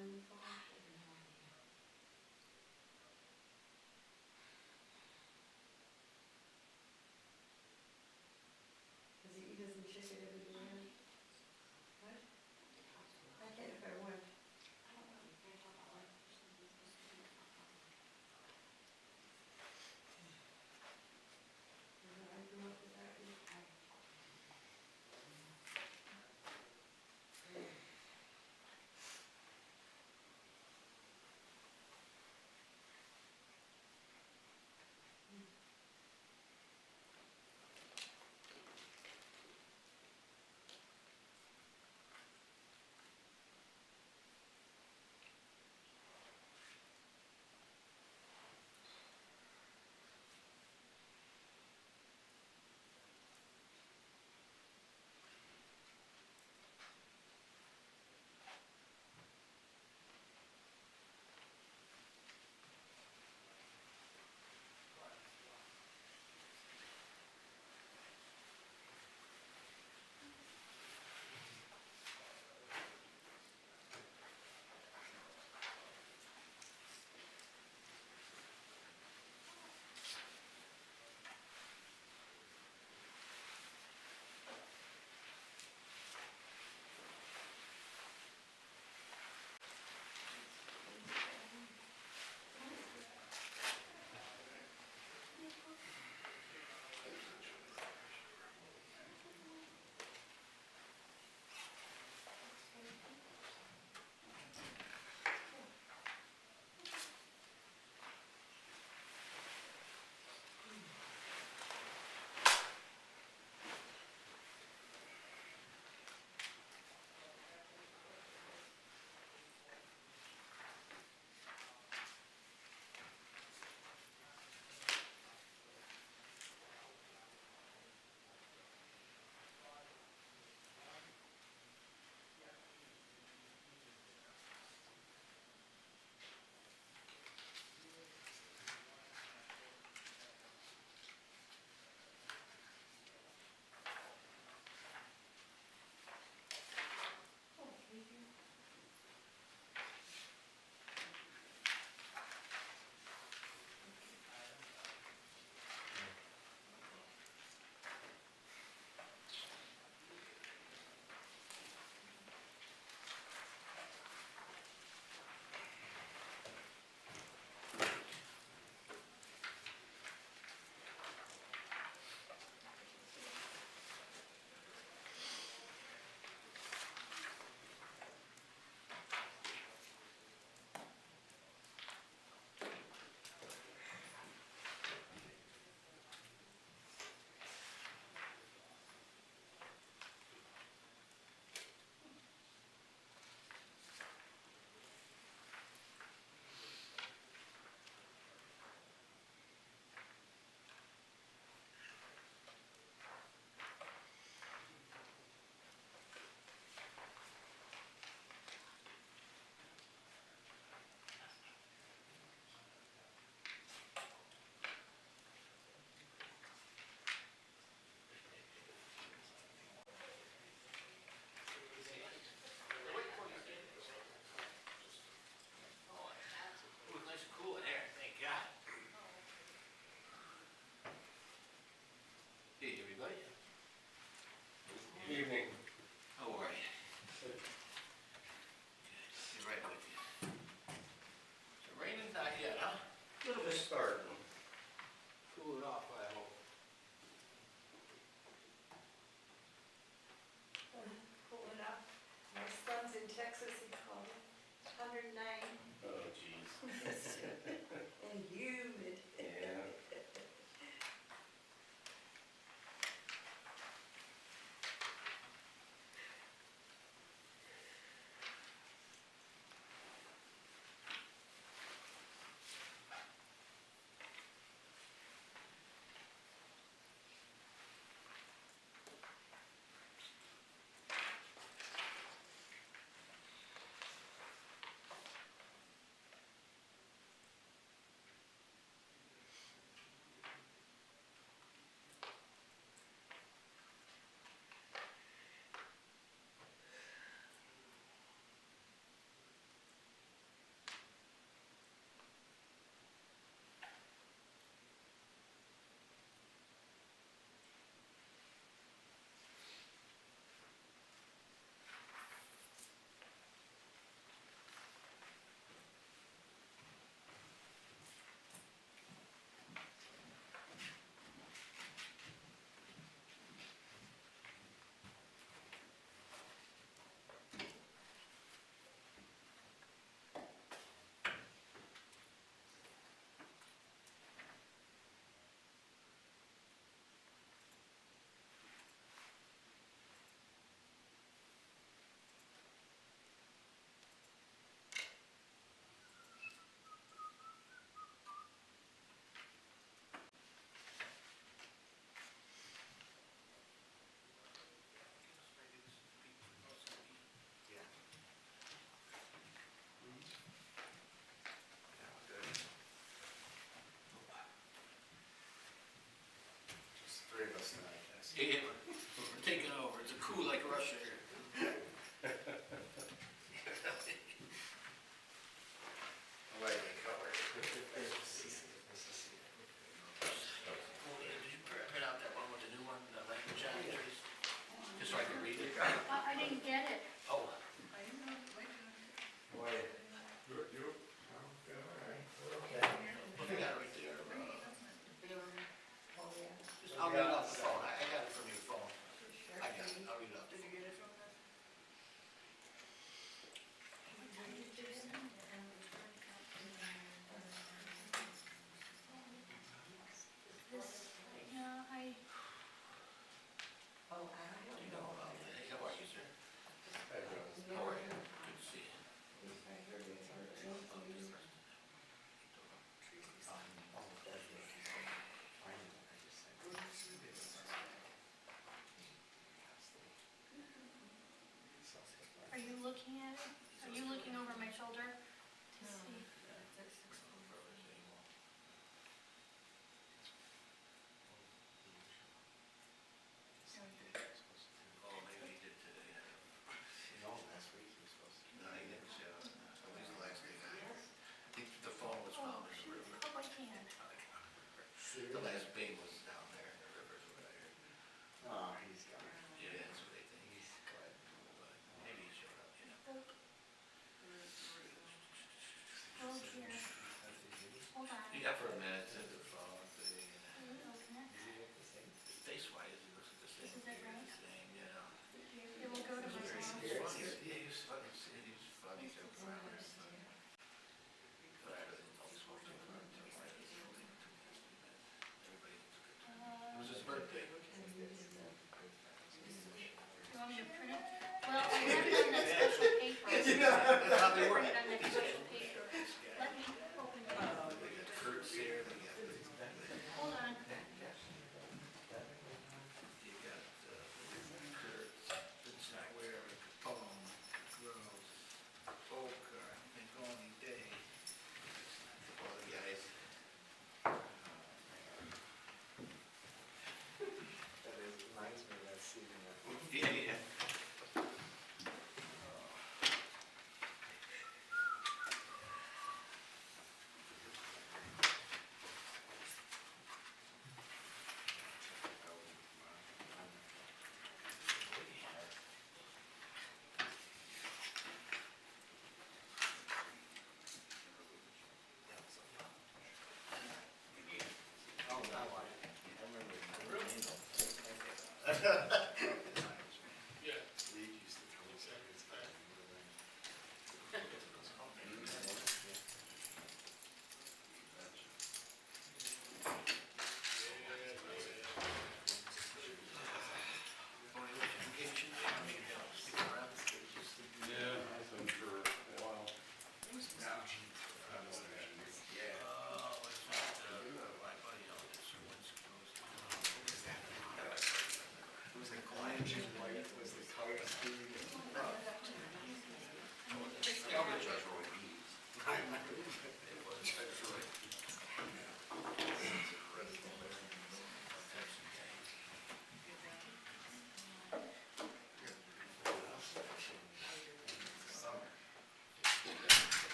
Does he doesn't check it every day? What? I can't if I went. I grew up without you. Evening. How are you? You're right with you. Is it raining? Not yet, huh? A little bit starting. Cool it off, I hope. Cool enough. My son's in Texas, he called it 109 Oh, jeez. and humid. Yeah. Yeah, we're taking over. It's a coup like Russia here. Lighting color. Did you print out that one with the new one, the language entries? Just so I can read it? I didn't get it. Oh. Boy. Okay. Well, you got it right there. I'll read it off the phone. I got it from your phone. I got it. I'll read it off the phone. No, I, Oh, I Do don't you know. know about that? Hey, how are you, sir? Hey, Rose. How are you? Good to see you. I heard it, are you looking at it? Are you looking over my shoulder to see? Oh, maybe he did today. No, last week he was supposed to. No, he didn't show. So he's the last thing. I think the phone was Oh, found in the shoot, river. oh, I can't. The last big was down there in the river, is what I heard. Oh, he's gone. Yeah, that's what they think. He's glad. But maybe he showed up, you know. Oh, here, hold on. Yeah, for a minute, it said the phone thing. Can you open it? Face-wise, it looks the same. This is it, right? The same, yeah. It will go to my He phone. was funny. Yeah, he was funny. He was funny. So funny. But I really don't smoke too much. Everybody was good. It was his birthday. You want me to print it? Well, I have it on that special paper. That's how they I work. print it on that special paper. Let me open it. They got Kurt's here. They got Hold on. you got Kurt, Vince Ware, Capone, Rose, Volker, Mangoni Day. All the guys. That reminds me of that scene. Yeah, yeah. Oh, that one. I remember. Yeah. Reed used to tell us that it's bad. Yeah, I've been for a while. Was the orange and white was the color scheme?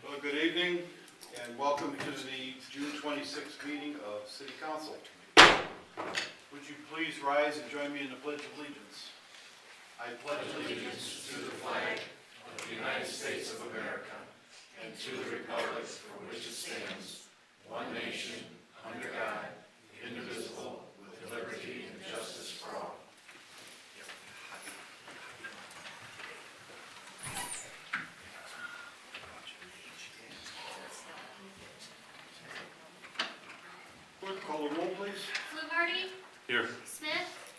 Well, good evening and welcome to the June 26th meeting of City Council. Would you please rise and join me in the Pledge of Allegiance? I pledge allegiance to the flag of the United States of America and to the republic for which it stands, one nation, under God, indivisible, with liberty and justice for all.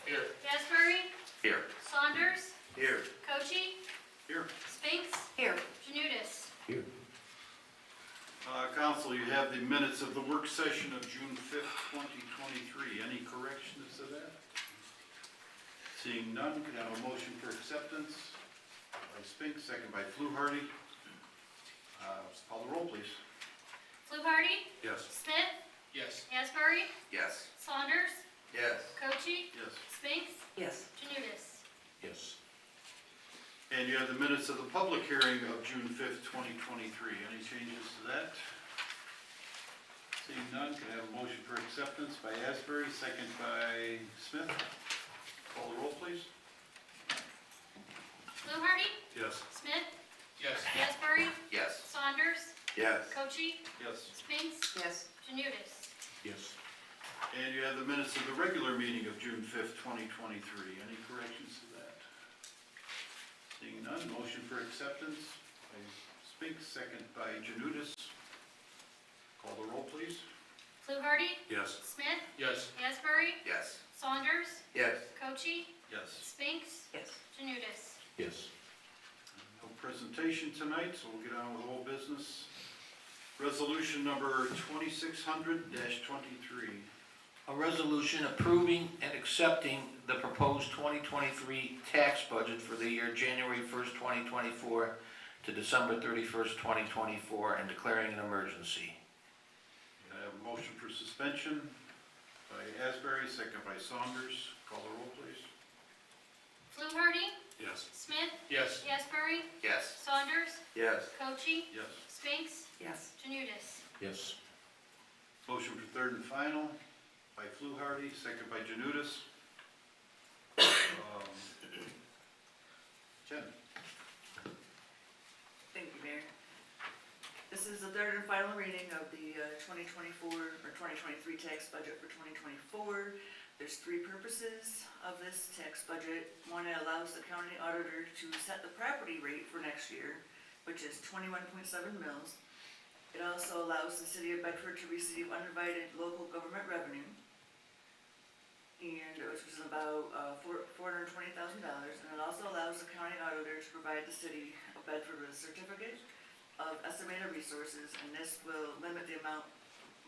Here. Asbury, Here. Saunders, Here. Cochi, Here. Spinks, Here. Janutus. Council, you have the minutes of the work session of June 5th, 2023. Any corrections to that? Seeing none, can I have a motion for acceptance? By Spinks, second by Fluharty. Call the roll, please. Fluharty, Yes. Smith, Yes. Asbury, Yes. Saunders, Yes. Cochi, Yes. Spinks, Yes. Janutus. Yes. And you have the minutes of the public hearing of June 5th, 2023. Any changes to that? Seeing none, can I have a motion for acceptance by Asbury, second by Smith? Call the roll, please. Fluharty, Yes. Smith, Yes. Asbury, Yes. Saunders, Yes. Cochi, Yes. Spinks, Yes. Janutus. Yes. And you have the minutes of the regular meeting of June 5th, 2023. Any corrections to that? Seeing none, motion for acceptance by Spinks, second by Janutus. Call the roll, please. Fluharty, Yes. Smith, Yes. Asbury, Yes. Saunders, Yes. Cochi, Yes. Spinks, Yes. Janutus. Yes. No presentation tonight, so we'll get on with whole business. Resolution number 2600-23. A resolution approving and accepting the proposed 2023 tax budget for the year January 1st, 2024 to December 31st, 2024, and declaring an emergency. I have a motion for suspension by Asbury, second by Saunders. Call the roll, please. Fluharty, Yes. Smith, Yes. Asbury, Yes. Saunders, Yes. Cochi, Yes. Spinks, Yes. Janutus. Yes. Motion for third and final by Fluharty, second by Janutus. Jen? Thank you, Mayor. This is the third and final reading of the 2024 or 2023 tax budget for 2024. There's three purposes of this tax budget. One, it allows the county auditor to set the property rate for next year, which is 21.7 mils. It also allows the city of Bedford to receive undivided local government revenue, and which is about $420,000. And it also allows the county auditor to provide the city of Bedford with a certificate of estimated resources, and this will limit the amount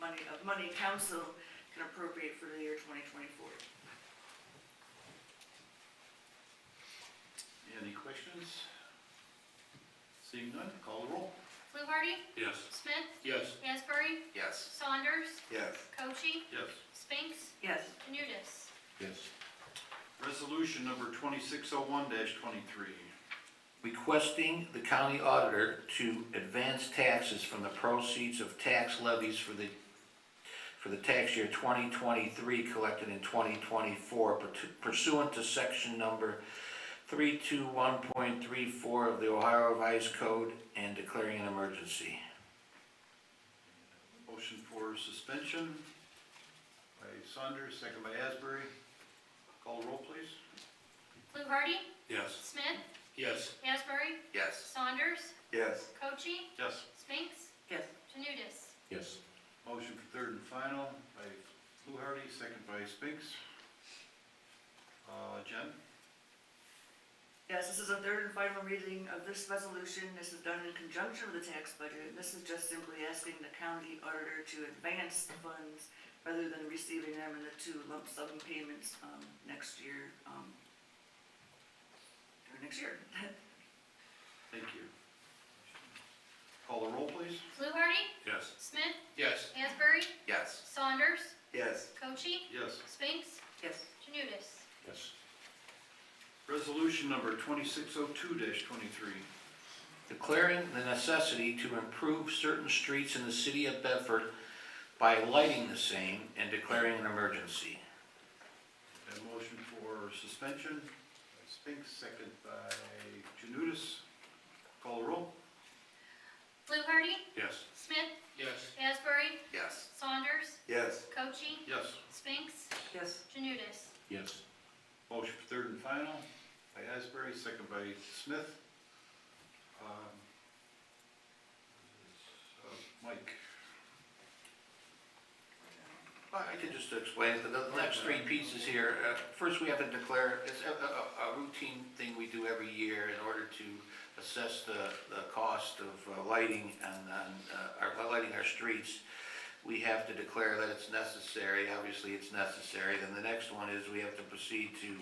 of money council can appropriate for the year 2024. Any questions? Seeing none, call the roll. Fluharty, Yes. Smith, Yes. Asbury, Yes. Saunders, Yes. Cochi, Yes. Spinks, Yes. Janutus. Yes. Resolution number 2601-23. Requesting the county auditor to advance taxes from the proceeds of tax levies for the tax year 2023 collected in 2024 pursuant to section number 321.34 of the Ohio Revised Code and declaring an emergency. Motion for suspension by Saunders, second by Asbury. Call the roll, please. Fluharty, Yes. Smith, Yes. Asbury, Yes. Saunders, Yes. Cochi, Yes. Spinks, Yes. Janutus. Yes. Motion for third and final by Fluharty, second by Spinks. Jen? Yes, this is a third and final reading of this resolution. This is done in conjunction with the tax budget. This is just simply asking the county auditor to advance the funds rather than receiving them in the two lump sum payments next year. Next year. Thank you. Call the roll, please. Fluharty, Yes. Smith, Yes. Asbury, Yes. Saunders, Yes. Cochi, Yes. Spinks, Yes. Janutus. Yes. Resolution number 2602-23. Declaring the necessity to improve certain streets in the city of Bedford by lighting the same and declaring an emergency. A motion for suspension by Spinks, second by Janutus. Call the roll. Fluharty, Yes. Smith, Yes. Asbury, Yes. Saunders, Yes. Cochi, Yes. Spinks, Yes. Janutus. Yes. Motion for third and final by Asbury, second by Smith. Mike? Well, I can just explain it. The next three pieces here, first we have to declare, it's a routine thing we do every year in order to assess the cost of lighting and lighting our streets. We have to declare that it's necessary. Obviously, it's necessary. Then the next one is we have to proceed to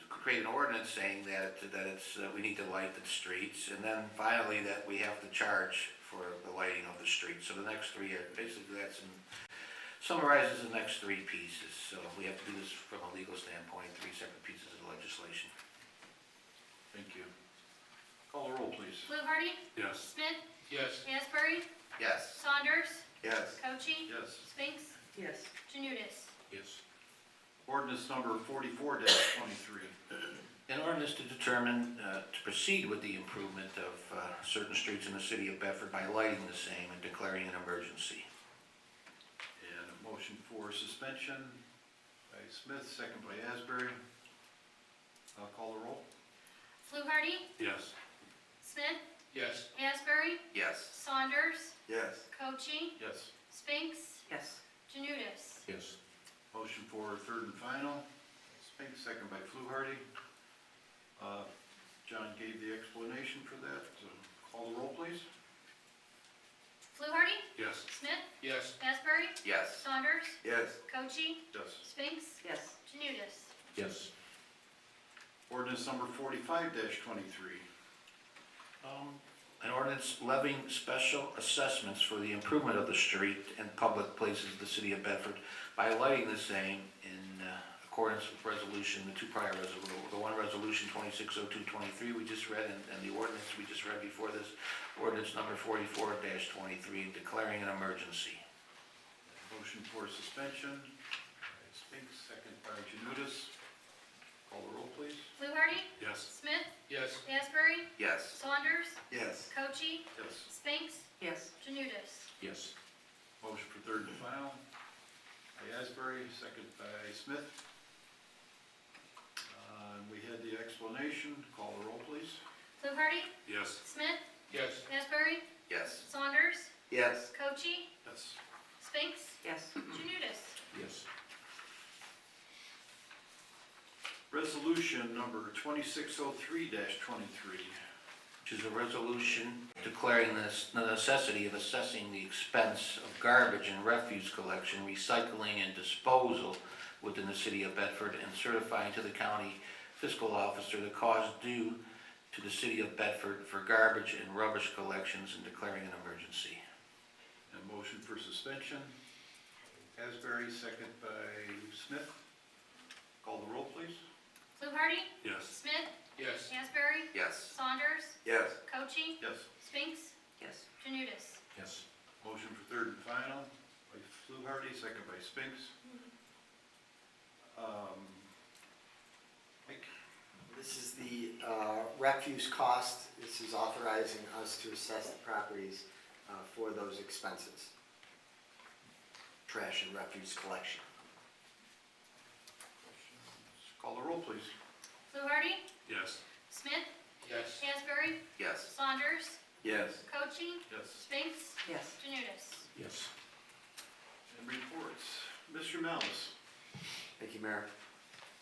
create an ordinance saying that we need to light the streets. And then finally, that we have to charge for the lighting of the streets. So the next three are basically summarizes the next three pieces. So we have to do this from a legal standpoint, three separate pieces of legislation. Thank you. Call the roll, please. Fluharty? Yes. Smith? Yes. Asbury? Yes. Saunders? Yes. Cochee? Yes. Spinks? Yes. Janutus? Yes. Ordinance number 44-23. An ordinance to determine, to proceed with the improvement of certain streets in the city of Bedford by lighting the same and declaring an emergency. And a motion for suspension by Smith, second by Asbury. Call the roll. Fluharty? Yes. Smith? Yes. Asbury? Yes. Saunders? Yes. Cochee? Yes. Spinks? Yes. Janutus? Yes. Motion for third and final. Spink, second by Fluharty. John gave the explanation for that. Call the roll, please. Fluharty? Yes. Smith? Yes. Asbury? Yes. Saunders? Yes. Cochee? Yes. Spinks? Yes. Janutus? Yes. Ordinance number 45-23. An ordinance levying special assessments for the improvement of the street and public places of the city of Bedford by lighting the same in accordance with resolution, the two prior resolutions, the one resolution 260223 we just read, and the ordinance we just read before this, ordinance number 44-23, declaring an emergency. Motion for suspension by Spink, second by Janutus. Call the roll, please. Fluharty? Yes. Smith? Yes. Asbury? Yes. Saunders? Yes. Cochee? Yes. Spinks? Yes. Janutus? Yes. Motion for third and final by Asbury, second by Smith. We had the explanation. Call the roll, please. Fluharty? Yes. Smith? Yes. Asbury? Yes. Saunders? Yes. Cochee? Yes. Spinks? Yes. Janutus? Yes. Resolution number 2603-23. Which is a resolution declaring the necessity of assessing the expense of garbage and refuse collection, recycling, and disposal within the city of Bedford, and certifying to the county fiscal officer the cost due to the city of Bedford for garbage and rubbish collections and declaring an emergency. And motion for suspension. Asbury, second by Smith. Call the roll, please. Fluharty? Yes. Smith? Yes. Asbury? Yes. Saunders? Yes. Cochee? Yes. Spinks? Yes. Janutus? Yes. Motion for third and final by Fluharty, second by Spinks. Mike? This is the refuse cost. This is authorizing us to assess the properties for those expenses. Trash and refuse collection. Call the roll, please. Fluharty? Yes. Smith? Yes. Asbury? Yes. Saunders? Yes. Cochee? Yes. Spinks? Yes. Janutus? Yes. And reports. Mr. Malice. Thank you, Mayor.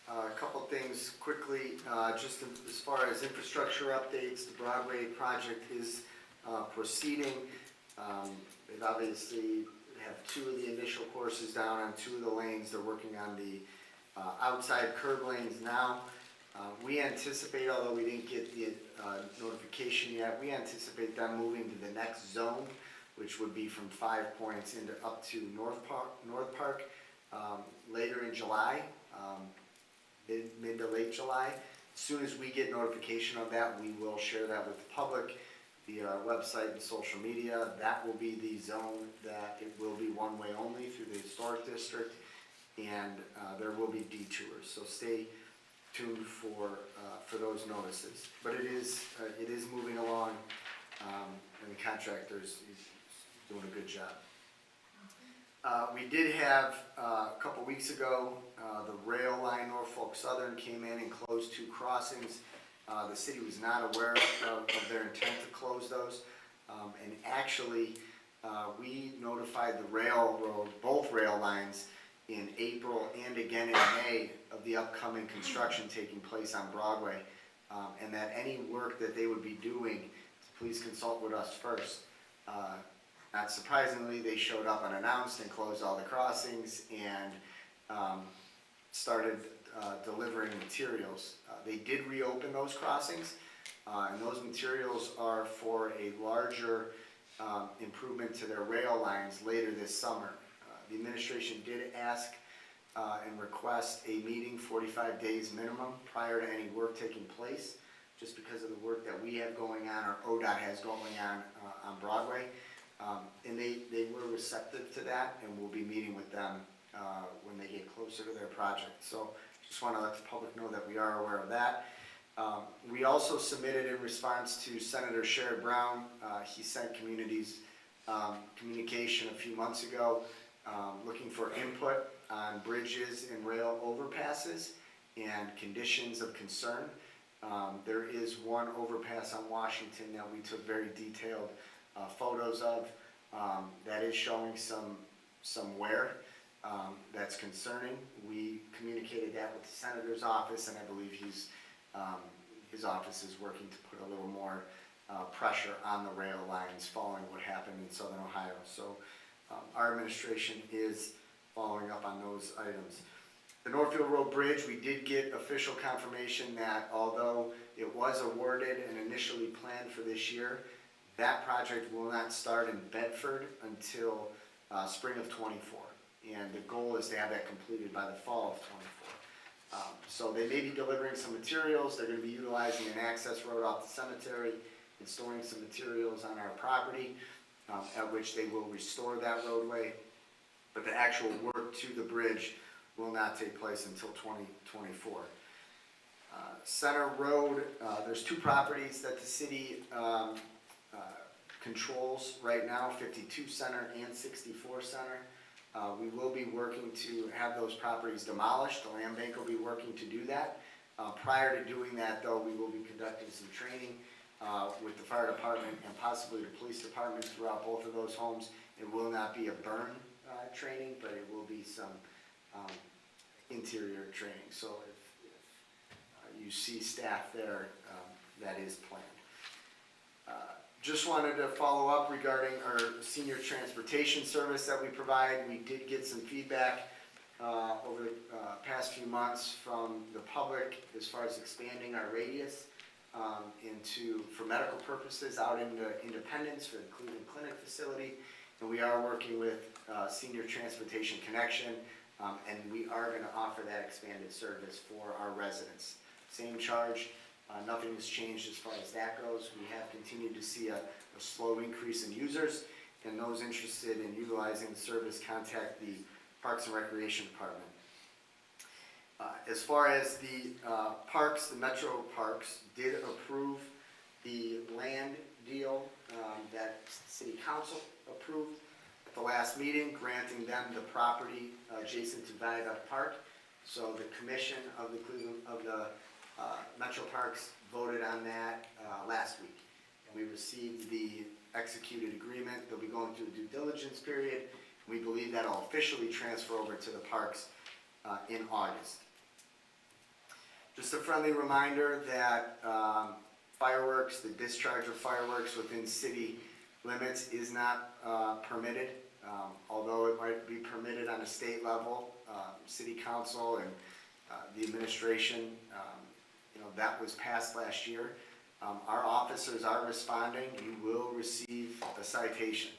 A couple things quickly, just as far as infrastructure updates, the Broadway project is proceeding. They've obviously have two of the initial courses down on two of the lanes. They're working on the outside curb lanes now. We anticipate, although we didn't get the notification yet, we anticipate them moving to the next zone, which would be from 5 Points into up to North Park later in July, mid to late July. As soon as we get notification of that, we will share that with the public via our website and social media. That will be the zone that it will be one-way only through the historic district, and there will be detours. So stay tuned for those notices. But it is moving along, and the contractor is doing a good job. We did have, a couple weeks ago, the rail line Norfolk Southern came in and closed two crossings. The city was not aware of their intent to close those. And actually, we notified the railroad, both rail lines, in April and again in May of the upcoming construction taking place on Broadway, and that any work that they would be doing, to please consult with us first. Not surprisingly, they showed up unannounced and closed all the crossings and started delivering materials. They did reopen those crossings, and those materials are for a larger improvement to their rail lines later this summer. The administration did ask and request a meeting 45 days minimum prior to any work taking place, just because of the work that we have going on, or ODOT has going on Broadway. And they were receptive to that, and we'll be meeting with them when they get closer to their project. So just want to let the public know that we are aware of that. We also submitted in response to Senator Sherrod Brown. He sent communication a few months ago looking for input on bridges and rail overpasses and conditions of concern. There is one overpass on Washington that we took very detailed photos of that is showing some wear that's concerning. We communicated that with the Senator's office, and I believe his office is working to put a little more pressure on the rail lines following what happened in Southern Ohio. So our administration is following up on those items. The Northfield Road Bridge, we did get official confirmation that although it was awarded and initially planned for this year, that project will not start in Bedford until spring of '24. And the goal is to have that completed by the fall of '24. So they may be delivering some materials. They're going to be utilizing an access road off the cemetery and storing some materials on our property, at which they will restore that roadway. But the actual work to the bridge will not take place until 2024. Center Road, there's two properties that the city controls right now, 52 Center and 64 Center. We will be working to have those properties demolished. The land bank will be working to do that. Prior to doing that, though, we will be conducting some training with the fire department and possibly the police department throughout both of those homes. It will not be a burn training, but it will be some interior training. So if you see staff there, that is planned. Just wanted to follow up regarding our senior transportation service that we provide. We did get some feedback over the past few months from the public as far as expanding our radius for medical purposes out into Independence for the Cleveland Clinic facility. And we are working with Senior Transportation Connection, and we are going to offer that expanded service for our residents. Same charge. Nothing has changed as far as that goes. We have continued to see a slow increase in users, and those interested in utilizing the service contact the Parks and Recreation Department. As far as the parks, the Metro Parks did approve the land deal that City Council approved at the last meeting, granting them the property adjacent to Viaduct Park. So the commission of the Metro Parks voted on that last week. And we received the executed agreement. They'll be going through a due diligence period. We believe that'll officially transfer over to the parks in August. Just a friendly reminder that fireworks, the discharge of fireworks within city limits is not permitted. Although it might be permitted on a state level, City Council and the administration, that was passed last year. Our officers are responding. You will receive a citation,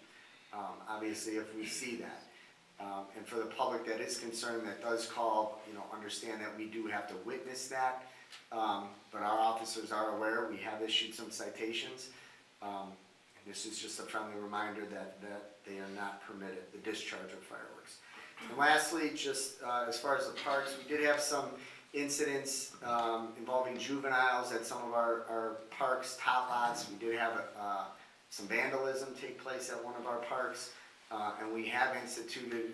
obviously, if we see that. And for the public that is concerned, that does call, understand that we do have to witness that. But our officers are aware. We have issued some citations. And this is just a friendly reminder that they are not permitted, the discharge of fireworks. And lastly, just as far as the parks, we did have some incidents involving juveniles at some of our parks, tot lots. We did have some vandalism take place at one of our parks, and we have instituted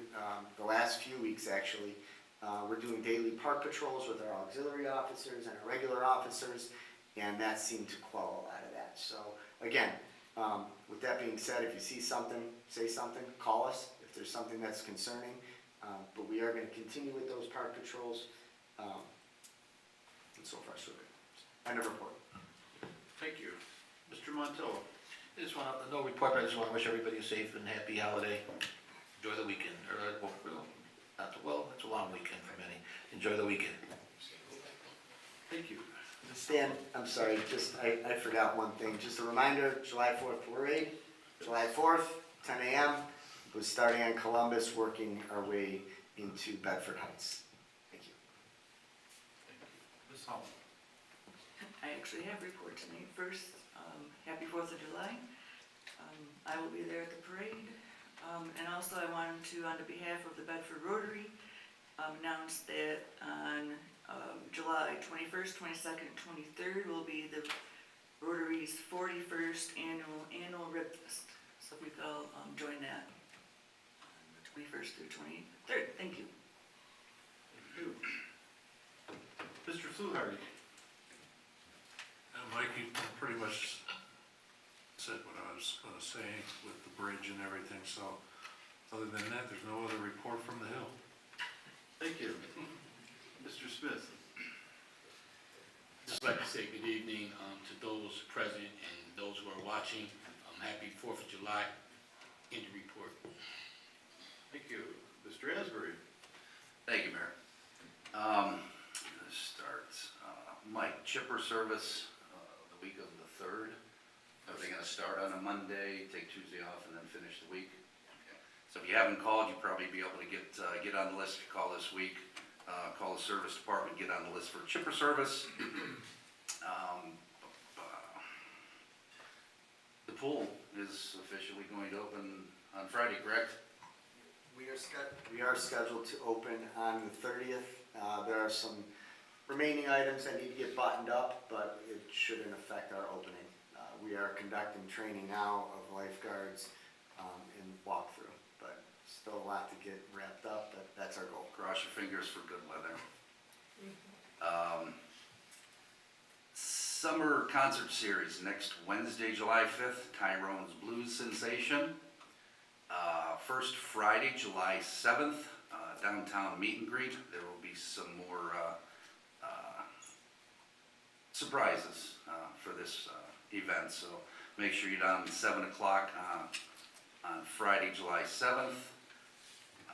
the last few weeks actually. We're doing daily park patrols with our auxiliary officers and our regular officers, and that seemed to quell a lot of that. So again, With that being said, if you see something, say something, call us if there's something that's concerning. But we are going to continue with those park patrols. And so far, so good. End of report. Thank you. Mr. Montillo? I just want to, no report, but I just want to wish everybody a safe and happy holiday. Enjoy the weekend, well, it's a long weekend for many. Enjoy the weekend. Thank you. Stan, I'm sorry, I forgot one thing. Just a reminder, July 4th parade, July 4th, 10 a.m. We're starting on Columbus, working our way into Bedford Heights. Thank you. Ms. Hall? I actually have a report tonight. First, happy 4th of July. I will be there at the parade. And also I wanted to, on behalf of the Bedford Rotary, announce that on July 21st, 22nd, 23rd will be the Rotary's 41st annual Rib Fest. So we could all join that on the 21st through 23rd. Thank you. Thank you. Mr. Fluharty? Mike, you pretty much said what I was gonna say with the bridge and everything, so other than that, there's no other report from the Hill. Thank you. Mr. Smith? Just like to say good evening to those present and those who are watching. Happy 4th of July. End of report. Thank you. Mr. Asbury? Thank you, Mayor. Let's start. Mike, chipper service, the week of the 3rd. Are they gonna start on a Monday, take Tuesday off, and then finish the week? Okay. So if you haven't called, you'll probably be able to get on the list if you call this week. Call the service department, get on the list for chipper service. The pool is officially going to open on Friday, correct? We are scheduled to open on the 30th. There are some remaining items that need to get buttoned up, but it shouldn't affect our opening. We are conducting training now of lifeguards and walkthrough, but still a lot to get wrapped up, but that's our goal. Cross your fingers for good weather. Summer concert series next Wednesday, July 5th, Tyrone's Blues Sensation. First Friday, July 7th, downtown meet and greet. There will be some more surprises for this event, so make sure you're down at 7 o'clock on Friday, July 7th. I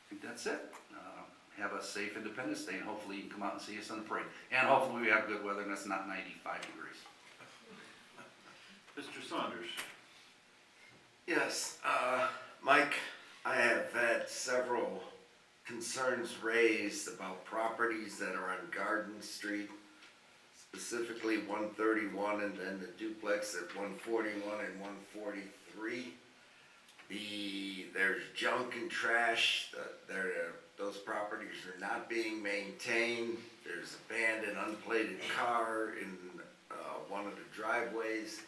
think that's it. Have a safe Independence Day, and hopefully you can come out and see us on the parade. And hopefully we have good weather and it's not 95 degrees. Mr. Saunders? Yes, Mike, I have had several concerns raised about properties that are on Garden Street, specifically 131 and then the duplex at 141 and 143. There's junk and trash, those properties are not being maintained. There's abandoned, unplated car in one of the driveways.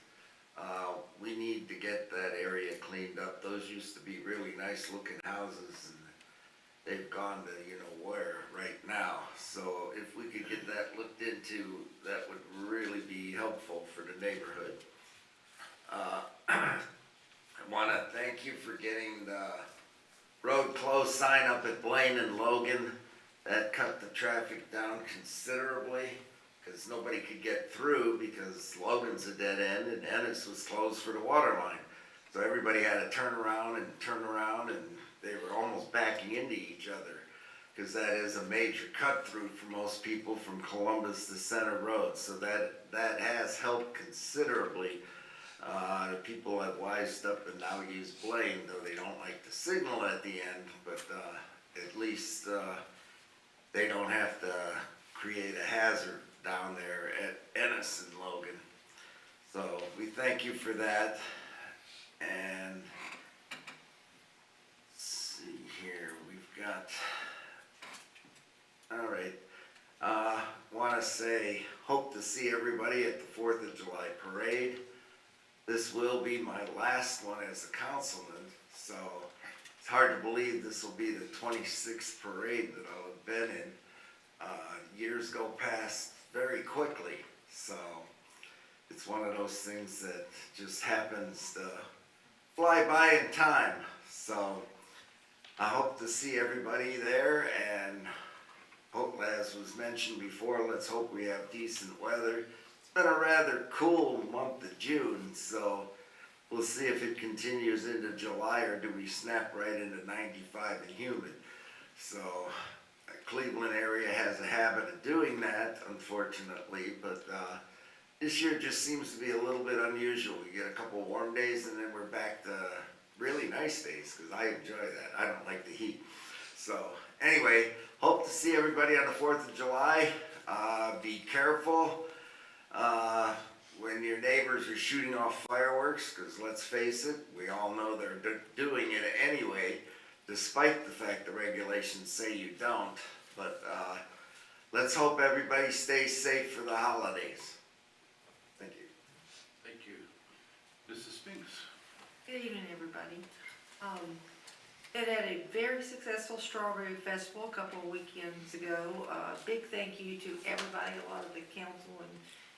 We need to get that area cleaned up. Those used to be really nice looking houses and they've gone to you know where right now. So if we could get that looked into, that would really be helpful for the neighborhood. I want to thank you for getting the road closed sign up at Blaine and Logan. That cut the traffic down considerably because nobody could get through because Logan's a dead end and Ennis was closed for the water line. So everybody had to turn around and they were almost backing into each other because that is a major cut through for most people from Columbus to Center Road. So that has helped considerably. The people have wised up and now use Blaine, though they don't like the signal at the end, but at least they don't have to create a hazard down there at Ennis and Logan. So we thank you for that. And let's see here, we've got, all right, want to say, hope to see everybody at the 4th of July parade. This will be my last one as a councilman, so it's hard to believe this will be the 26th parade that I'll have been in. Years go past very quickly, so it's one of those things that just happens to fly by in time. So I hope to see everybody there, and hope, as was mentioned before, let's hope we have decent weather. It's been a rather cool month of June, so we'll see if it continues into July, or do we snap right into 95 and humid. So Cleveland area has a habit of doing that, unfortunately, but this year just seems to be a little bit unusual. We get a couple warm days and then we're back to really nice days, because I enjoy that. I don't like the heat. So anyway, hope to see everybody on the 4th of July. Be careful when your neighbors are shooting off fireworks, because let's face it, we all know they're doing it anyway, despite the fact the regulations say you don't. But let's hope everybody stays safe for the holidays. Thank you. Thank you. Mrs. Spinks? Good evening, everybody. It had a very successful Strawberry Festival a couple of weekends ago. Big thank you to everybody, a lot of the council and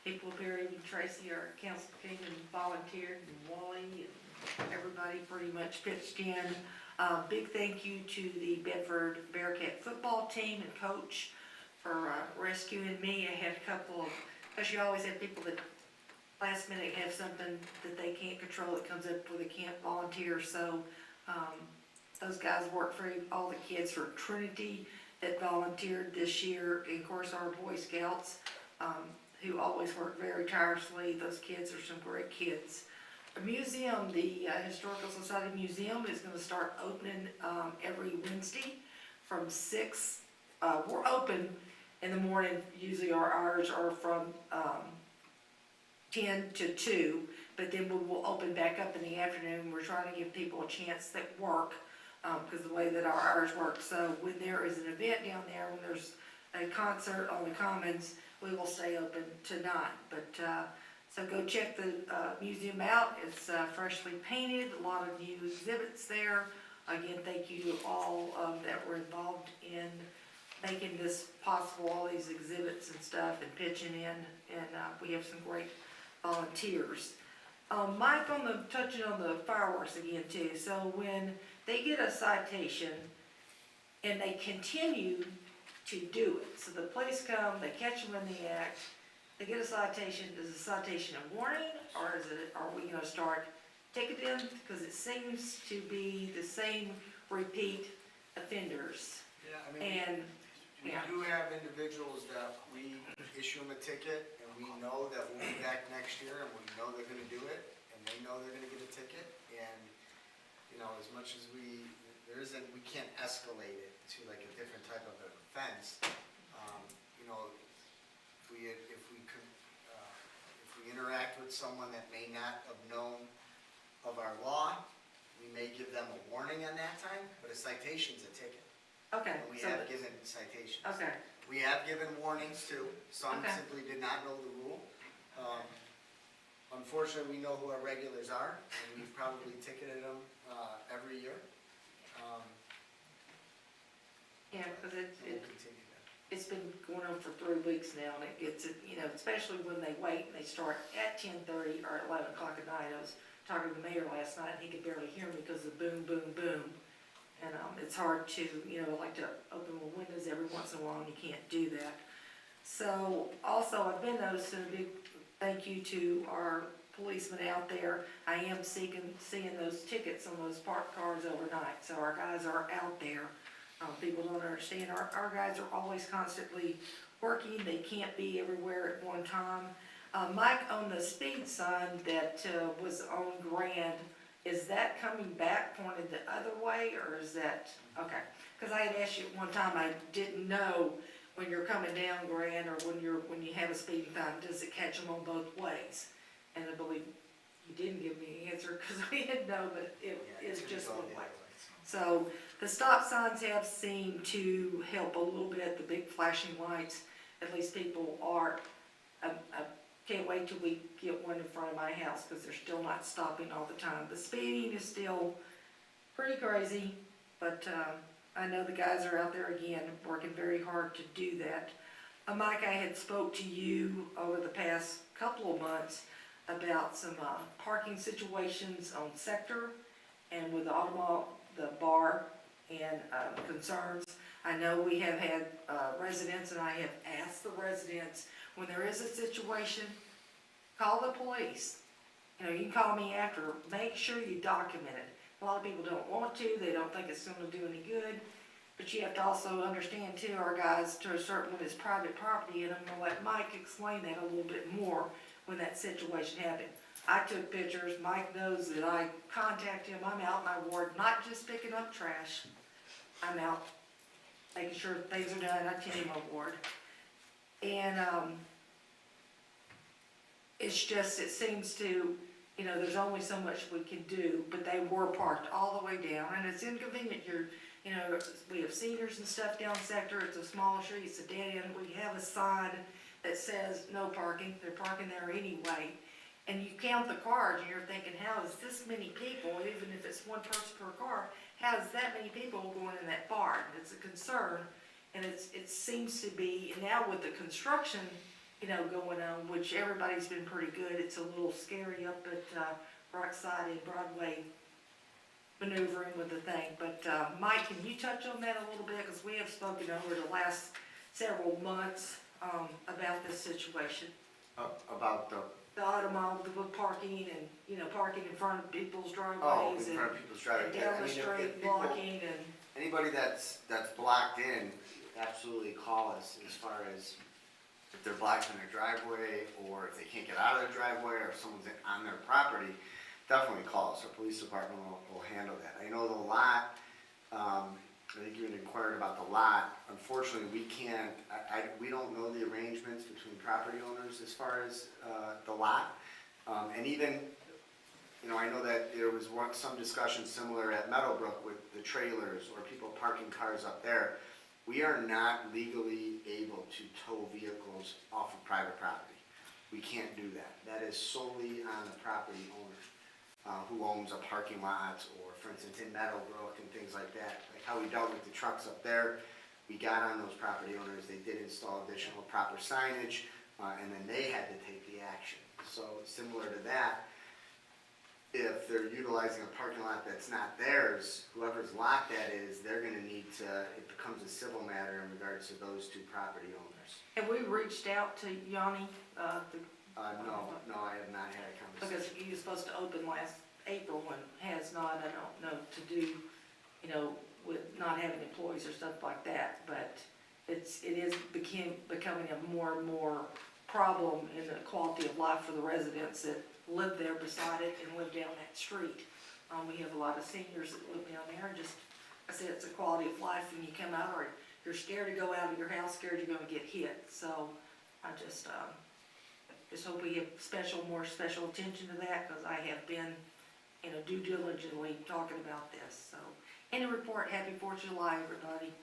people up here, even Tracy, our council came and volunteered, and Wally, and everybody pretty much pitched in. Big thank you to the Bedford Bearcat football team and coach for rescuing me. I had a couple of, because you always have people that last minute have something that they can't control that comes up where they can't volunteer. So those guys worked for all the kids for Trinity that volunteered this year. And of course our Boy Scouts who always work very tirelessly. Those kids are some great kids. The museum, the Historical Society Museum, is going to start opening every Wednesday from 6. We're open in the morning. Usually our hours are from 10 to 2, but then we will open back up in the afternoon. We're trying to give people a chance that work, because the way that our hours work. So when there is an event down there, when there's a concert on the Commons, we will stay open to 9. But so go check the museum out. It's freshly painted, a lot of new exhibits there. Again, thank you to all that were involved in making this possible, all these exhibits and stuff, and pitching in, and we have some great volunteers. Mike, touching on the fireworks again too. So when they get a citation and they continue to do it, so the police come, they catch them in the act, they get a citation. Is the citation a warning, or are we going to start ticketing? Because it seems to be the same repeat offenders. Yeah, I mean, we do have individuals that we issue them a ticket, and we know that we'll be back next year, and we know they're gonna do it, and they know they're gonna get a ticket, and, you know, as much as we can't escalate it to like a different type of an offense. You know, if we interact with someone that may not have known of our law, we may give them a warning on that time, but a citation's a ticket. Okay. And we have given citations. Okay. We have given warnings too. Some Okay. simply did not know the rule. Unfortunately, we know who our regulars are, and we've probably ticketed them every year. Yeah, because We'll continue that. it's been going on for 3 weeks now, and it gets, you know, especially when they wait and they start at 10:30 or 11 o'clock at night. I was talking to the mayor last night, and he could barely hear me because of boom, boom, boom. And it's hard to, you know, like to open the windows every once in a while, and you can't do that. So also, I've been noticing a big thank you to our policemen out there. I am seeing those tickets on those parked cars overnight, so our guys are out there. People don't understand, our guys are always constantly working. They can't be everywhere at one time. Mike, on the speed sign that was on Grand, is that coming back pointed the other way, or is that, okay? Because I had asked you at one time, I didn't know when you're coming down Grand, or when you have a speeding sign, does it catch them on both ways? And I believe you didn't give me an answer, because we didn't know, but it is just one way. So the stop signs have seemed to help a little bit, the big flashing lights. At least people are, I can't wait till we get one in front of my house, because they're still not stopping all the time. The speeding is still pretty crazy, but I know the guys are out there again working very hard to do that. Mike, I had spoke to you over the past couple of months about some parking situations on Sector and with the the bar and concerns. I know we have had residents, and I have asked the residents, when there is a situation, call the police. You know, you can call me after, make sure you document it. A lot of people don't want to, they don't think it's gonna do any good, but you have to also understand too, our guys, to a certain one is private property, and I'm gonna let Mike explain that a little bit more when that situation happened. I took pictures, Mike knows that I contact him, I'm out in my ward, not just picking up trash, I'm out making sure things are done, I tend my ward. And, it's just, it seems to, you know, there's only so much we can do, but they were parked all the way down, and it's inconvenient, you know, we have seniors and stuff down Sector, it's a small street, it's a dead end, we have a sign that says no parking, they're parking there anyway, and you count the cars, and you're thinking, how is this many people, even if it's one person per car, how is that many people going in that bar? It's a concern, and it seems to be, and now with the construction, you know, going on, which everybody's been pretty good, it's a little scary up at Rockside and Broadway maneuvering with the thing, but Mike, can you touch on that a little bit, because we have spoken over the last several months about this situation. About the, automobile, the parking and, you know, parking in front of people's oh, driveways in front of people's driving. and down I the mean, if street people- blocking and. Anybody that's blocked in, absolutely call us as far as if they're blocked in their driveway, or if they can't get out of their driveway, or if someone's on their property, definitely call us. Our police department will handle that. I know the lot, I think you had inquired about the lot. Unfortunately, we can't, we don't know the arrangements between property owners as far as the lot. And even, you know, I know that there was some discussion similar at Meadowbrook with the trailers or people parking cars up there. We are not legally able to tow vehicles off of private property. We can't do that. That is solely on the property owner who owns a parking lot, or for instance in Meadowbrook and things like that. Like how we dealt with the trucks up there, we got on those property owners, they did install additional proper signage, and then they had to take the action. So similar to that, if they're utilizing a parking lot that's not theirs, whoever's lot that is, they're gonna need to, it becomes a civil matter in regards to those two property owners. Have we reached out to Yanni, No, I have not had a conversation. because he was supposed to open last April and has not, I don't know, to do, you know, with not having employees or stuff like that, but it is becoming a more and more problem in the quality of life for the residents that live there beside it and live down that street. We have a lot of seniors that live down there, and just, I said, it's a quality of life, and you come out, or you're scared to go out of your house, scared you're gonna get hit, so I just hope we give more special attention to that, because I have been, you know, due diligently talking about this, so. Any report, happy 4th of July, everybody.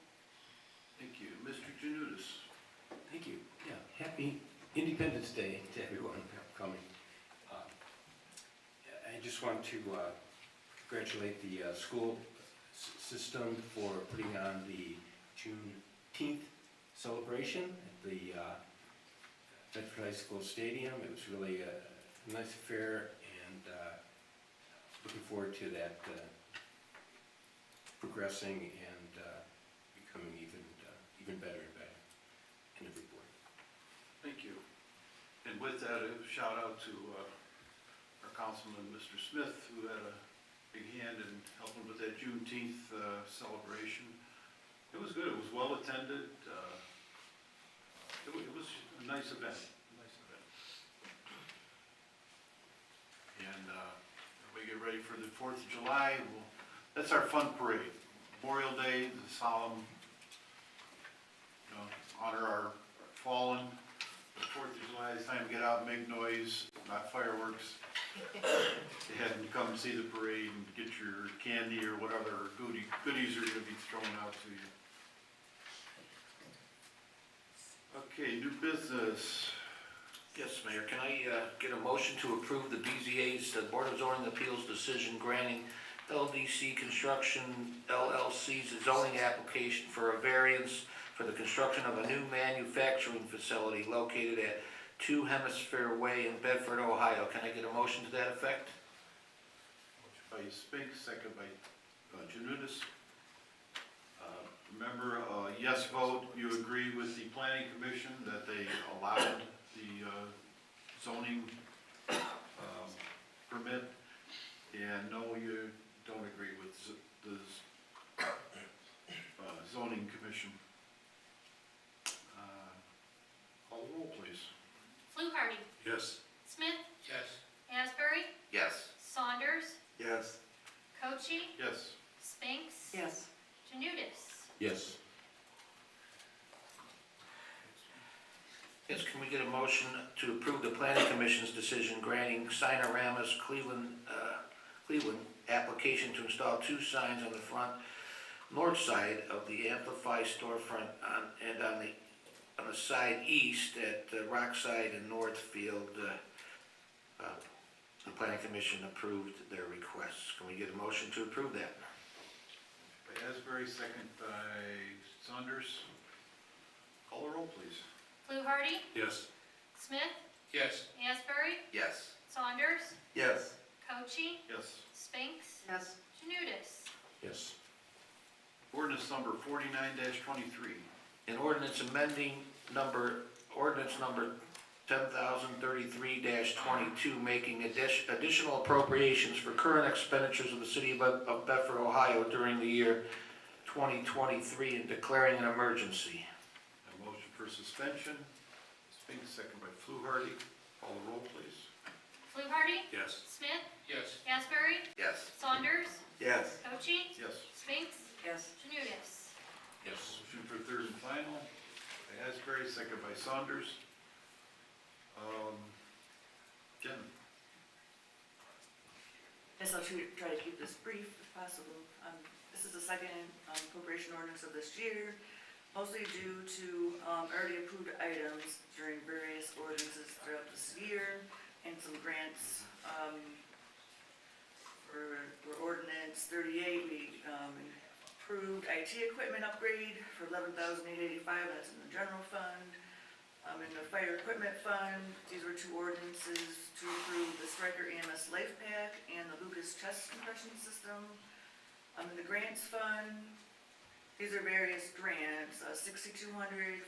Thank you. Mr. Janutus. Thank you. Yeah, happy Independence Day to everyone coming. I just want to congratulate the school system for putting on the Juneteenth celebration at the Bedford High School Stadium. It was really a nice affair, and looking forward to that progressing and becoming even better and better. End of report. Thank you. And with that, a shout out to our councilman, Mr. Smith, who had a big hand in helping with that Juneteenth celebration. It was good. It was well attended. It was a nice event. And we get ready for the 4th of July. That's our fun parade. Memorial Day, the solemn, you know, honor our fallen. The 4th of July is time to get out and make noise, not fireworks. And come and see the parade and get your candy or whatever goodies are going to be thrown out to you. Okay, new business. Yes, Mayor, can I get a motion to approve the BZA's, the Board of Zoning Appeals decision granting LDC Construction LLC's zoning application for a variance for the construction of a new manufacturing facility located at 2 Hemisphere Way in Bedford, Ohio. Can I get a motion to that effect? Motion by Spinks, second by Janutus. Remember, yes vote, you agree with the planning commission that they allowed the zoning permit, and no, you don't agree with the zoning commission. Call the roll, please. Fluharty? Yes. Smith? Yes. Asbury? Yes. Saunders? Yes. Cochi? Yes. Spinks? Yes. Janutus? Yes. Yes, can we get a motion to approve the planning commission's decision granting Sinorama's Cleveland application to install 2 signs on the front north side of the Amplify storefront and on the side east at Rockside and Northfield? The planning commission approved their requests. Can we get a motion to approve that? By Asbury, second by Saunders. Call the roll, please. Fluharty? Yes. Smith? Yes. Asbury? Yes. Saunders? Yes. Cochi? Yes. Spinks? Yes. Janutus? Yes. Ordinance number 49-23. An ordinance amending ordinance number 10,033-22, making additional appropriations for current expenditures of the city of Bedford, Ohio during the year 2023 and declaring an emergency. A motion for suspension. Spinks, second by Fluharty. Call the roll, please. Fluharty? Yes. Smith? Yes. Asbury? Yes. Saunders? Yes. Cochi? Yes. Spinks? Yes. Janutus? Yes. Motion for third and final by Asbury, second by Saunders. Jen? Guess I'll try to keep this brief if possible. This is the second appropriation ordinance of this year, mostly due to already approved items during various ordinances throughout this year, and some grants. For ordinance 38, we approved IT equipment upgrade for $11,885, that's in the general fund. In the fire equipment fund, these were 2 ordinances to approve the Stryker EMS Life Pack and the Lucas chest compression system. In the grants fund, these are various grants, $6,200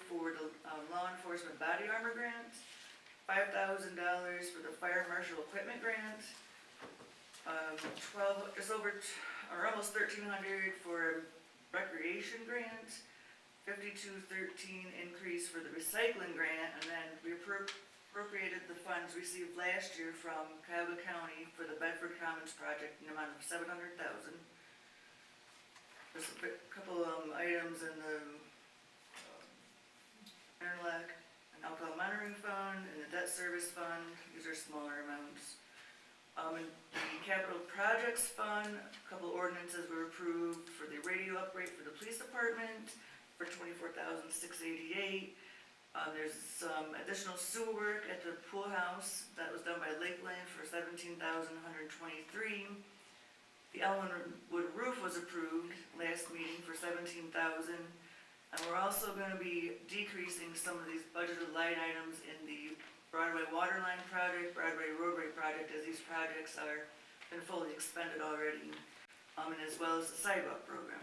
for the law enforcement body armor grant, $5,000 for the fire marshal equipment grant, almost $1,300 for recreation grant, $5,213 increase for the recycling grant, and then we appropriated the funds received last year from Cuyahoga County for the Bedford Commons project in the amount of $700,000. There's a couple items in the Interlock and Alcohol Monitoring Fund and the Debt Service Fund. These are smaller amounts. In the Capital Projects Fund, a couple ordinances were approved for the radio upgrade for the police department for $24,688. There's some additional sewer work at the pool house that was done by Lakeland for $17,123. The Ellenwood roof was approved last meeting for $17,000. And we're also going to be decreasing some of these budgeted line items in the Broadway Waterline project, Broadway Roadway project, as these projects are been fully expended already, and as well as the sidewalk program.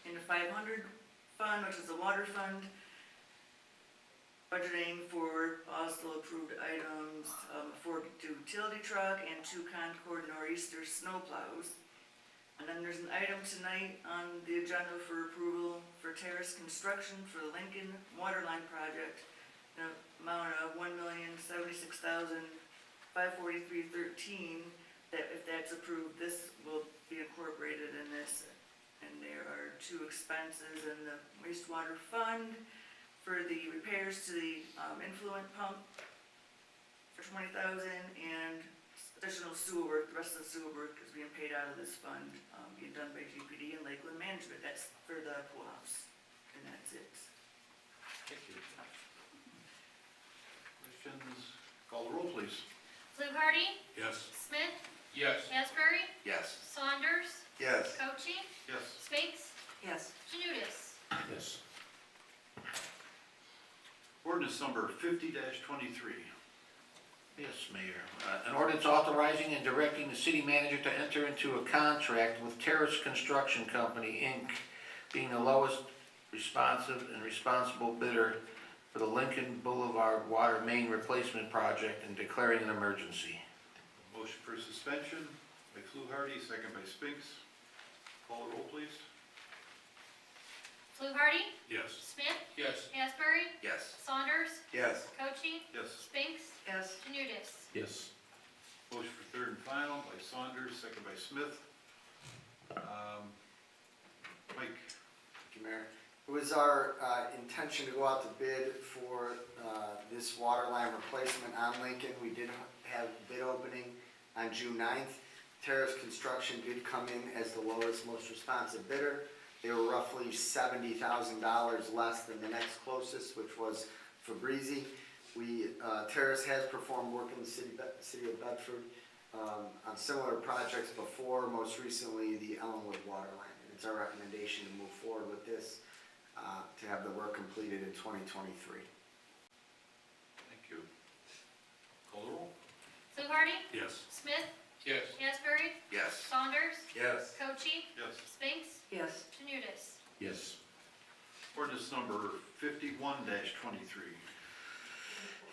In the 500 fund, which is the water fund, budgeting for also approved items, a Ford utility truck and 2 Concord Nor'easter snow plows. And then there's an item tonight on the agenda for approval for terrace construction for the Lincoln Waterline project, in an amount of $1,076,543.13. That if that's approved, this will be incorporated in this. And there are 2 expenses in the wastewater fund for the repairs to the influent pump for $20,000, and additional sewer work. The rest of the sewer work is being paid out of this fund, being done by GPD and Lakeland Management. That's for the pool house, and that's it. Thank you. Questions? Call the roll, please. Fluharty? Yes. Smith? Yes. Asbury? Yes. Saunders? Yes. Cochi? Yes. Spinks? Yes. Janutus? Yes. Ordinance Ordinance number 50-23. Yes, Mayor. An ordinance authorizing and directing the city manager to enter into a contract with Terrace Construction Company, Inc., being the lowest responsive and responsible bidder for the Lincoln Boulevard Water Main Replacement Project and declaring an emergency. Motion for suspension by Fluharty, second by Spinks. Call the roll, please. Fluharty? Yes. Smith? Yes. Asbury? Yes. Saunders? Yes. Cochee? Yes. Spinks? Yes. Janutus? Yes. Motion for third and final by Saunders, second by Smith. Mike? Thank you, Mayor. It was our intention to go out to bid for this water line replacement on Lincoln. We did have bid opening on June 9th. Terrace Construction did come in as the lowest, most responsive bidder. They were roughly $70,000 less than the next closest, which was Fabrizi. Terrace has performed work in the city of Bedford on similar projects before, most recently the Ellenwood water line. And it's our recommendation to move forward with this to have the work completed in 2023. Thank you. Call the roll. Fluharty? Yes. Smith? Yes. Asbury? Yes. Saunders? Yes. Cochee? Yes. Spinks? Yes. Janutus? Yes. Ordinance number 51-23.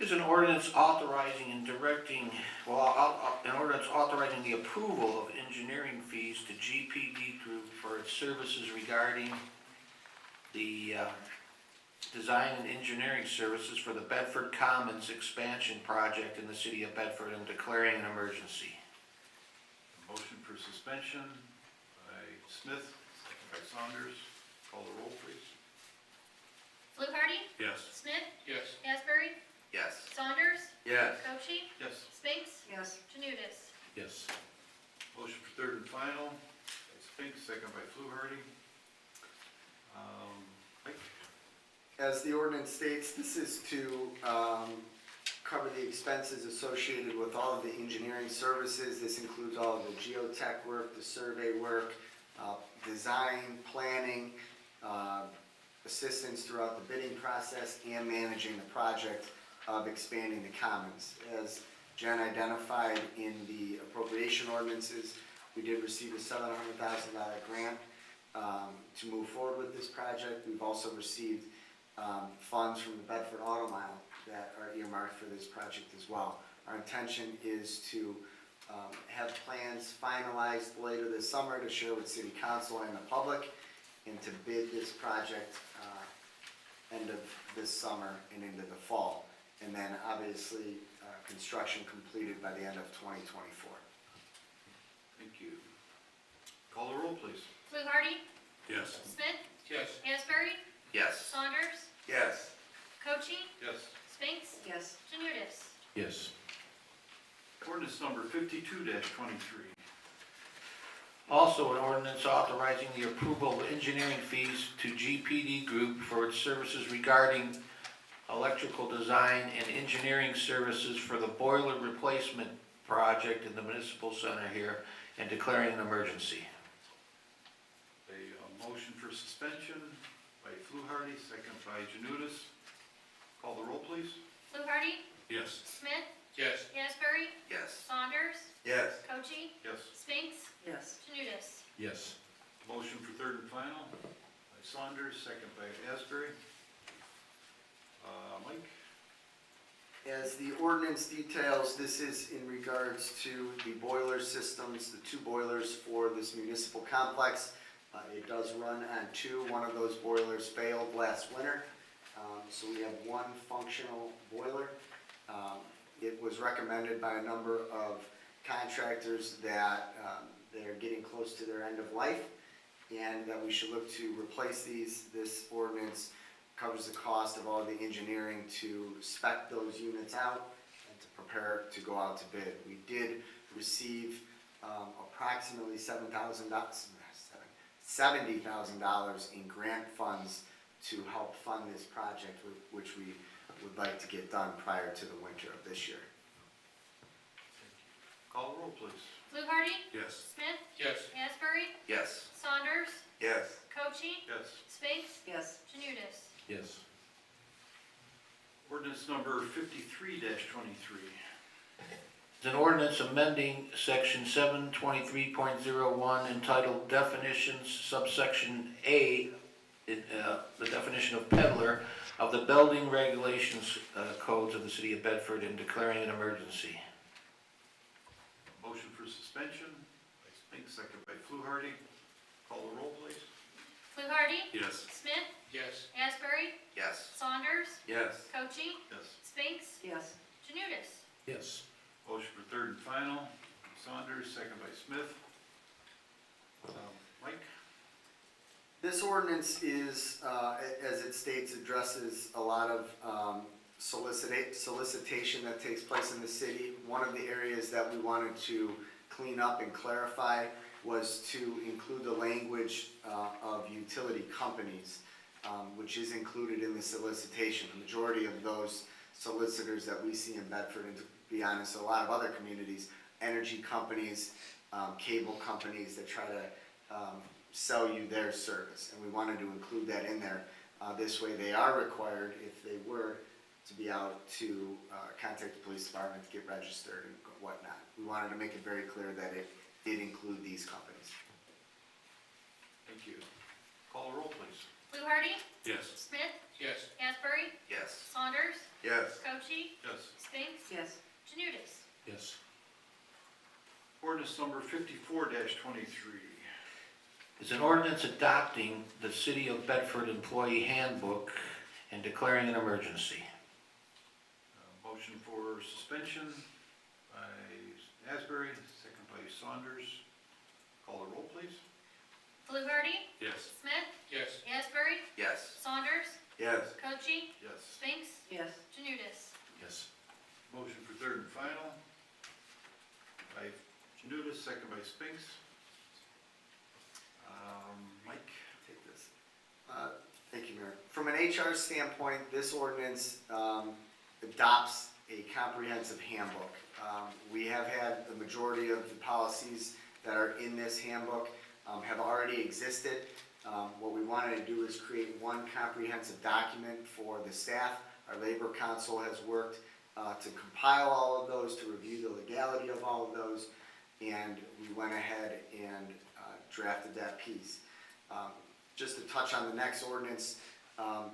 Is an ordinance authorizing and directing, an ordinance authorizing the approval of engineering fees to GPD Group for its services regarding the design and engineering services for the Bedford Commons expansion project in the city of Bedford and declaring an emergency. Motion for suspension by Smith, second by Saunders. Call the roll, please. Fluharty? Yes. Smith? Yes. Asbury? Yes. Saunders? Yes. Cochee? Yes. Spinks? Yes. Janutus? Yes. Motion for third and final by Spinks, second by Fluharty. Mike? As the ordinance states, this is to cover the expenses associated with all of the engineering services. This includes all of the geotech work, the survey work, design, planning, assistance throughout the bidding process, and managing the project of expanding the commons. As Jen identified in the appropriation ordinances, we did receive a $700,000 grant to move forward with this project. We've also received funds from the Bedford Auto Mile that are earmarked for this project as well. Our intention is to have plans finalized later this summer to share with City Council and the public, and to bid this project end of this summer and into the fall. And then obviously construction completed by the end of 2024. Thank you. Call the roll, please. Fluharty? Yes. Smith? Yes. Asbury? Yes. Saunders? Yes. Cochee? Yes. Spinks? Yes. Janutus? Yes. Ordinance number 52-23. Also, an ordinance authorizing the approval of engineering fees to GPD Group for its services regarding electrical design and engineering services for the boiler replacement project in the municipal center here and declaring an emergency. A motion for suspension by Fluharty, second by Janutus. Call the roll, please. Fluharty? Yes. Smith? Yes. Asbury? Yes. Saunders? Yes. Cochee? Yes. Spinks? Yes. Janutus? Yes. Motion for third and final by Saunders, second by Asbury. Mike? As the ordinance details, this is in regards to the boiler systems, the two boilers for this municipal complex. It does run on two. One of those boilers failed last winter, so we have one functional boiler. It was recommended by a number of contractors that they're getting close to their end of life and that we should look to replace these. This ordinance covers the cost of all the engineering to spec those units out and to prepare to go out to bid. We did receive approximately $70,000 in grant funds to help fund this project, which we would like to get done prior to the winter of this year. Call the roll, please. Fluharty? Yes. Smith? Yes. Asbury? Yes. Saunders? Yes. Cochee? Yes. Spinks? Yes. Janutus? Yes. Ordinance number 53-23. It's an ordinance amending section 723.01 entitled Definitions, subsection A, the definition of peddler of the building regulations codes of the city of Bedford and declaring an emergency. Motion for suspension by Spinks, second by Fluharty. Call the roll, please. Fluharty? Yes. Smith? Yes. Asbury? Yes. Saunders? Yes. Cochee? Yes. Spinks? Yes. Janutus? Yes. Motion for third and final, Saunders, second by Smith. Mike? This ordinance is, as it states, addresses a lot of solicitation that takes place in the city. One of the areas that we wanted to clean up and clarify was to include the language of utility companies, which is included in the solicitation. The majority of those solicitors that we see in Bedford, and to be honest, a lot of other communities, energy companies, cable companies that try to sell you their service, and we wanted to include that in there. This way they are required, if they were to be out, to contact the police department to get registered and whatnot. We wanted to make it very clear that it did include these companies. Thank you. Call the roll, please. Fluharty? Yes. Smith? Yes. Asbury? Yes. Saunders? Yes. Cochee? Yes. Spinks? Yes. Janutus? Yes. Ordinance number 54-23. It's an ordinance adopting the City of Bedford Employee Handbook and declaring an emergency. Motion for suspension by Asbury, second by Saunders. Call the roll, please. Fluharty? Yes. Smith? Yes. Asbury? Yes. Saunders? Yes. Cochee? Yes. Spinks? Yes. Janutus? Yes. Motion for third and final by Janutus, second by Spinks. Mike? Take this. Thank you, Mayor. From an HR standpoint, this ordinance adopts a comprehensive handbook. We have had the majority of the policies that are in this handbook have already existed. What we wanted to do is create one comprehensive document for the staff. Our Labor Council has worked to compile all of those, to review the legality of all of those, and we went ahead and drafted that piece. Just to touch on the next ordinance,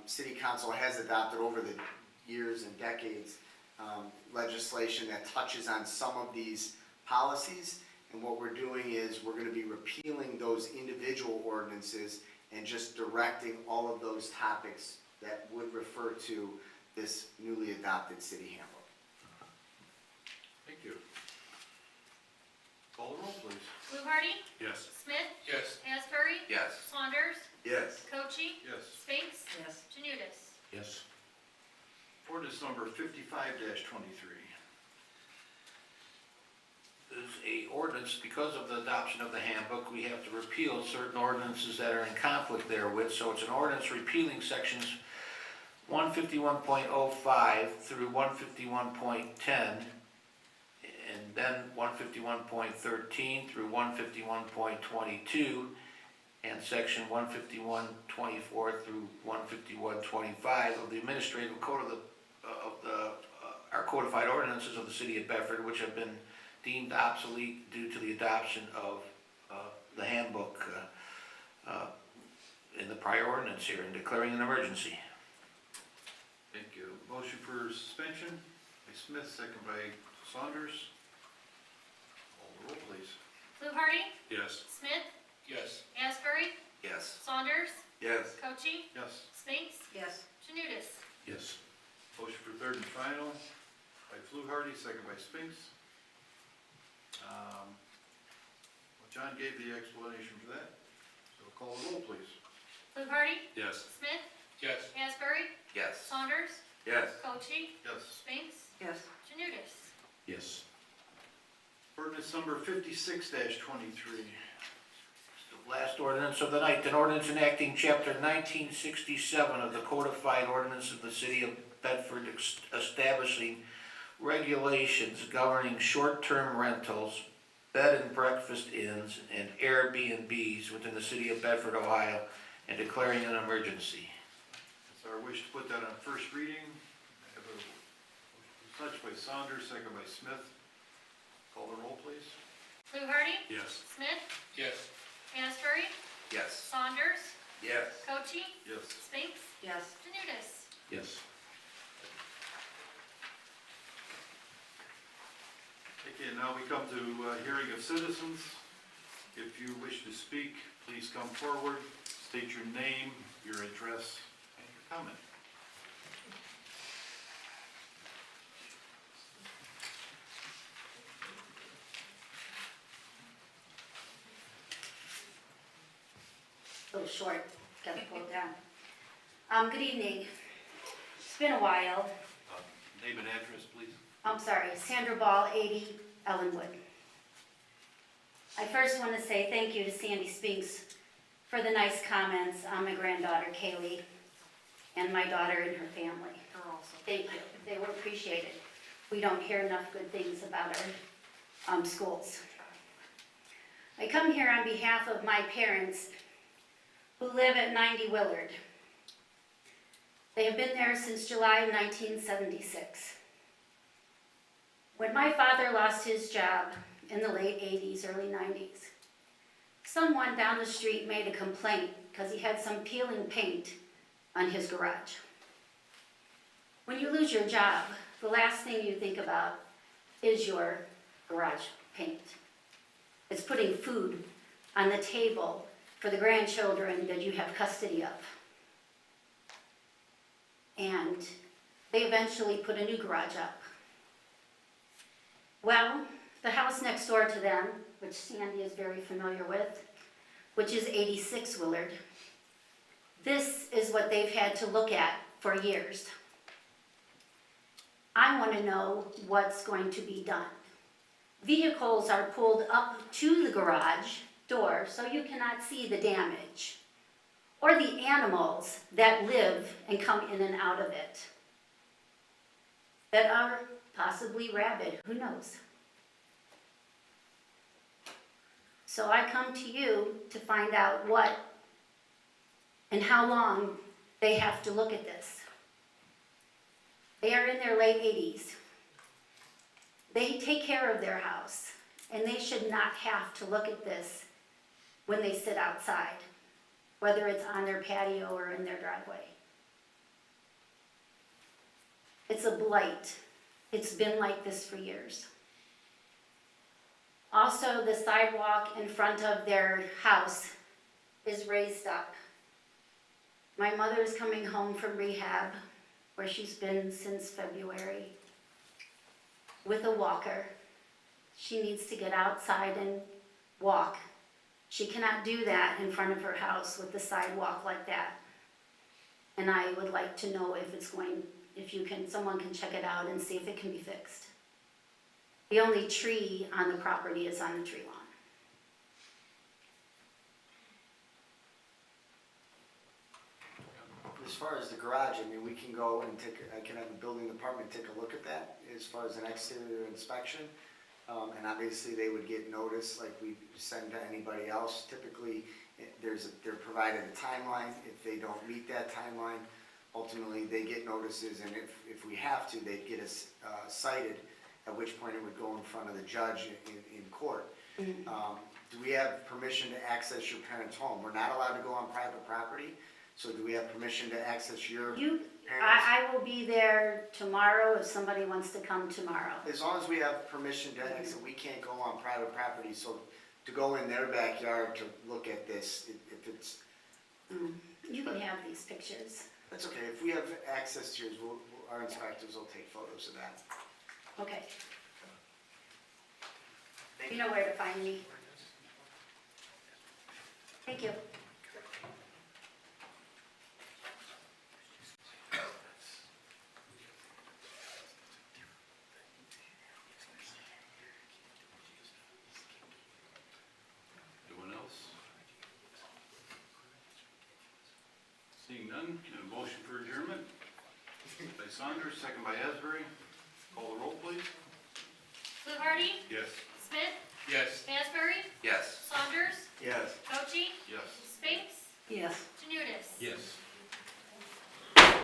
City Council has adopted over the years and decades legislation that touches on some of these policies, and what we're doing is we're going to be repealing those individual ordinances and just directing all of those topics that would refer to this newly adopted city handbook. Thank you. Call the roll, please. Fluharty? Yes. Smith? Yes. Asbury? Yes. Saunders? Yes. Cochee? Yes. Spinks? Yes. Janutus? Yes. Ordinance number 55-23. Is a ordinance, because of the adoption of the handbook, we have to repeal certain ordinances that are in conflict therewith. So it's an ordinance repealing sections 151.05 through 151.10, and then 151.13 through 151.22, and section 151.24 through 151.25 of the administrative code of our codified ordinances of the city of Bedford, which have been deemed obsolete due to the adoption of the handbook in the prior ordinance here, and declaring an emergency. Thank you. Motion for suspension by Smith, second by Saunders. Call the roll, please. Fluharty? Yes. Smith? Yes. Asbury? Yes. Saunders? Yes. Cochee? Yes. Spinks? Yes. Janutus? Yes. Motion for third and final by Fluharty, second by Spinks. Well, John gave the explanation for that, so call the roll, please. Fluharty? Yes. Smith? Yes. Asbury? Yes. Saunders? Yes. Cochee? Yes. Spinks? Yes. Janutus? Yes. Ordinance number 56-23. The last ordinance of the night, an ordinance enacting chapter 1967 of the codified ordinance of the city of Bedford, establishing regulations governing short-term rentals, bed and breakfast inns, and Airbnbs within the city of Bedford, Ohio, and declaring an emergency. It's our wish to put that on first reading. I have Such by Saunders, second by Smith. Call the roll, please. Fluharty? Yes. Smith? Yes. Asbury? Yes. Saunders? Yes. Cochee? Yes. Spinks? Yes. Janutus? Yes. Okay, now we come to hearing of citizens. If you wish to speak, please come forward, state your name, your address, and your comment. A little short, gotta pull it down. Good evening. It's been a while. Name and address, please. I'm sorry, Sandra Ball, 80 Ellenwood. I first want to say thank you to Sandy Spinks for the nice comments on my granddaughter Kaylee and my daughter and her family. They're awesome. Thank you, they were appreciated. We don't hear enough good things about our schools. I come here on behalf of my parents who live at 90 Willard. They have been there since July of 1976. When my father lost his job in the late 80s, early 90s, someone down the street made a complaint because he had some peeling paint on his garage. When you lose your job, the last thing you think about is your garage paint. It's putting food on the table for the grandchildren that you have custody of. And they eventually put a new garage up. Well, the house next door to them, which Sandy is very familiar with, which is 86 Willard, this is what they've had to look at for years. I want to know what's going to be done. Vehicles are pulled up to the garage door so you cannot see the damage or the animals that live and come in and out of it that are possibly rabid, who knows? So I come to you to find out what and how long they have to look at this. They are in their late 80s. They take care of their house, and they should not have to look at this when they sit outside, whether it's on their patio or in their driveway. It's a blight. It's been like this for years. Also, the sidewalk in front of their house is raised up. My mother is coming home from rehab, where she's been since February, with a walker. She needs to get outside and walk. She cannot do that in front of her house with the sidewalk like that. And I would like to know if someone can check it out and see if it can be fixed. The only tree on the property is on the tree lawn. As far as the garage, I mean, we can go and I can have the building department take a look at that as far as an exterior inspection. And obviously they would get notice like we send to anybody else. Typically, they're provided a timeline. If they don't meet that timeline, ultimately they get notices, and if we have to, they'd get us cited, at which point it would go in front of the judge in court. Mm-hmm. Do we have permission to access your parents' home? We're not allowed to go on private property, so do we have permission to access your parents? I will be there tomorrow if somebody wants to come tomorrow. As long as we have permission to access, we can't go on private property, so to go in their backyard to look at this, if it's... You can have these pictures. That's okay, if we have access to yours, our inspectors will take photos of that. Okay. You know where to find me. Thank you. Anyone else? Seeing none, can a motion for adjournment? By Saunders, second by Asbury. Call the roll, please. Fluharty? Yes. Smith? Yes. Asbury? Yes. Saunders? Yes. Cochee? Yes. Spinks? Yes. Janutus? Yes.